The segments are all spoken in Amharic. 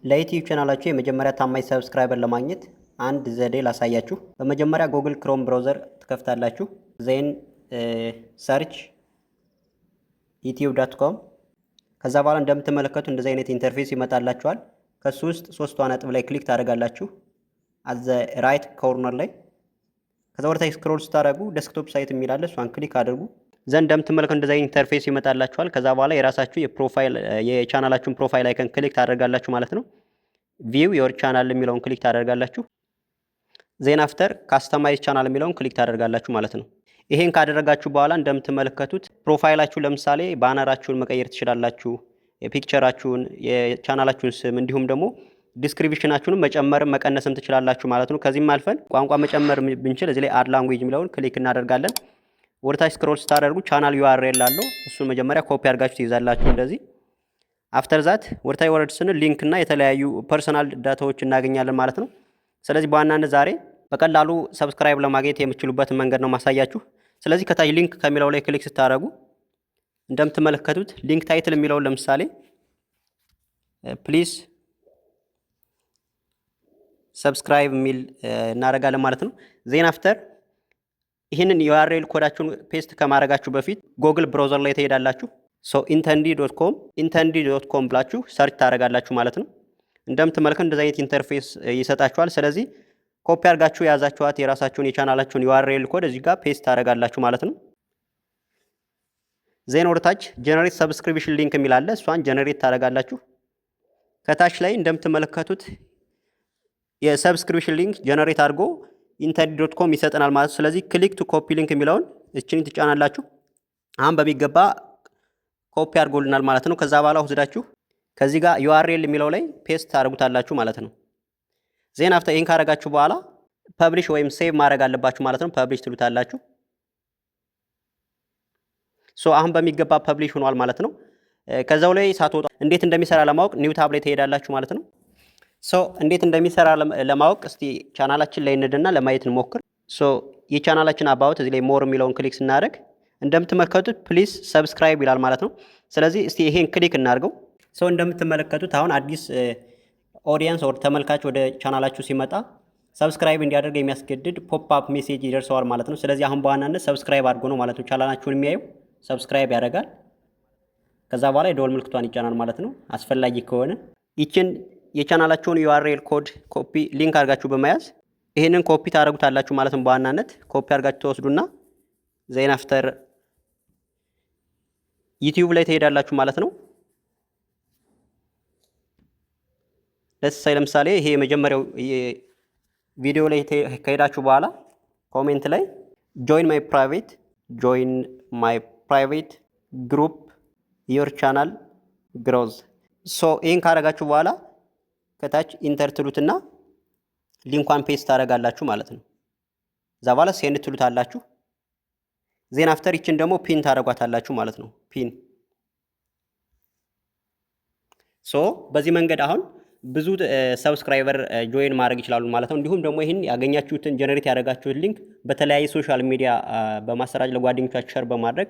ለዩቲዩብ ቻናላችሁ የመጀመሪያ ታማኝ ሰብስክራይበር ለማግኘት አንድ ዘዴ ላሳያችሁ። በመጀመሪያ ጉግል ክሮም ብራውዘር ትከፍታላችሁ። ዜን ሰርች youtube.com። ከዛ በኋላ እንደምትመለከቱ እንደዚህ አይነት ኢንተርፌስ ይመጣላችኋል። ከሱ ውስጥ ሶስቷ ነጥብ ላይ ክሊክ ታደርጋላችሁ at the right corner ላይ። ከዛ ወደ ታች ስክሮል ስታደርጉ ዴስክቶፕ ሳይት የሚል አለ፣ እሷን ክሊክ አድርጉ። ዘንድ እንደምትመለከቱ እንደዚህ አይነት ኢንተርፌስ ይመጣላችኋል። ከዛ በኋላ የራሳችሁ የቻናላችሁን ፕሮፋይል አይከን ክሊክ ታደርጋላችሁ ማለት ነው። ቪው ዮር ቻናል የሚለውን ክሊክ ታደርጋላችሁ። ዜን አፍተር ካስተማይዝ ቻናል የሚለውን ክሊክ ታደርጋላችሁ ማለት ነው። ይሄን ካደረጋችሁ በኋላ እንደምትመለከቱት ፕሮፋይላችሁ ለምሳሌ ባነራችሁን መቀየር ትችላላችሁ፣ የፒክቸራችሁን፣ የቻናላችሁን ስም እንዲሁም ደግሞ ዲስክሪፕሽናችሁን መጨመርም መቀነስም ትችላላችሁ ማለት ነው። ከዚህም አልፈን ቋንቋ መጨመር ብንችል እዚህ ላይ አድ ላንጉዌጅ የሚለውን ክሊክ እናደርጋለን። ወደታች ስክሮል ስታደርጉ ቻናል ዩአርኤል አለው፣ እሱን መጀመሪያ ኮፒ አድርጋችሁ ትይዛላችሁ እንደዚህ። አፍተር ዛት ወደታች ወረድ ስንል ሊንክ እና የተለያዩ ፐርሰናል ዳታዎች እናገኛለን ማለት ነው። ስለዚህ በዋናነት ዛሬ በቀላሉ ሰብስክራይብ ለማግኘት የምትችሉበትን መንገድ ነው ማሳያችሁ። ስለዚህ ከታች ሊንክ ከሚለው ላይ ክሊክ ስታደርጉ እንደምትመለከቱት ሊንክ ታይትል የሚለውን ለምሳሌ ፕሊዝ ሰብስክራይብ የሚል እናደርጋለን ማለት ነው። ዜን አፍተር ይህንን ዩአርኤል ኮዳችሁን ፔስት ከማድረጋችሁ በፊት ጉግል ብራውዘር ላይ ትሄዳላችሁ። ኢንተንዲ.com ብላችሁ ሰርች ታደርጋላችሁ ማለት ነው። እንደምትመለከቱ እንደዚህ አይነት ኢንተርፌስ ይሰጣችኋል። ስለዚህ ኮፒ አድርጋችሁ የያዛችኋት የራሳችሁን የቻናላችሁን ዩአርኤል ኮድ እዚህ ጋር ፔስት ታደርጋላችሁ ማለት ነው። ዜን ወደታች ጀነሬት ሰብስክሪፕሽን ሊንክ የሚል አለ፣ እሷን ጀነሬት ታደርጋላችሁ። ከታች ላይ እንደምትመለከቱት የሰብስክሪፕሽን ሊንክ ጀነሬት አድርጎ ኢንተንዲ.com ይሰጠናል ማለት ነው። ስለዚህ ክሊክ ቱ ኮፒ ሊንክ የሚለውን እችን ትጫናላችሁ። አሁን በሚገባ ኮፒ አድርጎልናል ማለት ነው። ከዛ በኋላ ወስዳችሁ ከዚህ ጋር ዩአርኤል የሚለው ላይ ፔስት ታደርጉታላችሁ ማለት ነው። ዜን አፍተር ይሄን ካደረጋችሁ በኋላ ፐብሊሽ ወይም ሴቭ ማድረግ አለባችሁ ማለት ነው። ፐብሊሽ ትሉታላችሁ። አሁን በሚገባ ፐብሊሽ ሆኗል ማለት ነው። ከዛው ላይ ሳትወጣ እንዴት እንደሚሰራ ለማወቅ ኒው ታብ ላይ ትሄዳላችሁ ማለት ነው። እንዴት እንደሚሰራ ለማወቅ እስቲ ቻናላችን ላይ እንድና ለማየት እንሞክር። የቻናላችን አባውት እዚህ ላይ ሞር የሚለውን ክሊክ ስናደርግ እንደምትመለከቱት ፕሊዝ ሰብስክራይብ ይላል ማለት ነው። ስለዚህ እስቲ ይሄን ክሊክ እናድርገው። እንደምትመለከቱት አሁን አዲስ ኦዲየንስ ወር ተመልካች ወደ ቻናላችሁ ሲመጣ ሰብስክራይብ እንዲያደርግ የሚያስገድድ ፖፕ አፕ ሜሴጅ ይደርሰዋል ማለት ነው። ስለዚህ አሁን በዋናነት ሰብስክራይብ አድርጎ ነው ማለት ነው ቻናላችሁን የሚያየው። ሰብስክራይብ ያደርጋል። ከዛ በኋላ የደወል ምልክቷን ይጫናል ማለት ነው። አስፈላጊ ከሆነ ይችን የቻናላችሁን ዩአርኤል ኮድ ኮፒ ሊንክ አድርጋችሁ በመያዝ ይሄንን ኮፒ ታደርጉታላችሁ ማለት ነው። በዋናነት ኮፒ አድርጋችሁ ተወስዱና ዜን አፍተር ዩቲዩብ ላይ ትሄዳላችሁ ማለት ነው። ለምሳሌ ይሄ የመጀመሪያው ቪዲዮ ላይ ከሄዳችሁ በኋላ ኮሜንት ላይ ጆይን ማይ ፕራይቬት ግሩፕ ዮር ቻናል ግሮዝ። ይህን ካደረጋችሁ በኋላ ከታች ኢንተር ትሉትና ሊንኳን ፔስት ታደርጋላችሁ ማለት ነው። እዛ በኋላ ሴንድ ትሉታላችሁ። ዜን አፍተር ይችን ደግሞ ፒን ታደርጓታላችሁ ማለት ነው። ፒን በዚህ መንገድ አሁን ብዙ ሰብስክራይበር ጆይን ማድረግ ይችላሉ ማለት ነው። እንዲሁም ደግሞ ይህን ያገኛችሁትን ጀነሬት ያደረጋችሁትን ሊንክ በተለያየ ሶሻል ሚዲያ በማሰራጭ ለጓደኞቻችሁ ሸር በማድረግ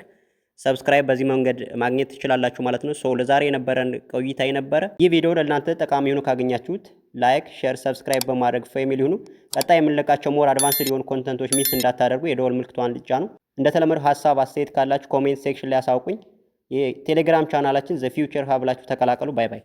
ሰብስክራይብ በዚህ መንገድ ማግኘት ትችላላችሁ ማለት ነው። ለዛሬ የነበረን ቆይታ የነበረ ይህ ቪዲዮ ለእናንተ ጠቃሚ ሆኖ ካገኛችሁት ላይክ፣ ሼር፣ ሰብስክራይብ በማድረግ ፋሚሊ ሁኑ። ቀጣይ የምንለቃቸው ሞር አድቫንስድ የሆኑ ኮንተንቶች ሚስ እንዳታደርጉ የደወል ምልክቷን ልጫኑ። እንደተለመደው ሀሳብ አስተያየት ካላችሁ ኮሜንት ሴክሽን ላይ አሳውቁኝ። የቴሌግራም ቻናላችን ዘ ፊውቸር ሀብ ብላችሁ ተቀላቀሉ። ባይ ባይ።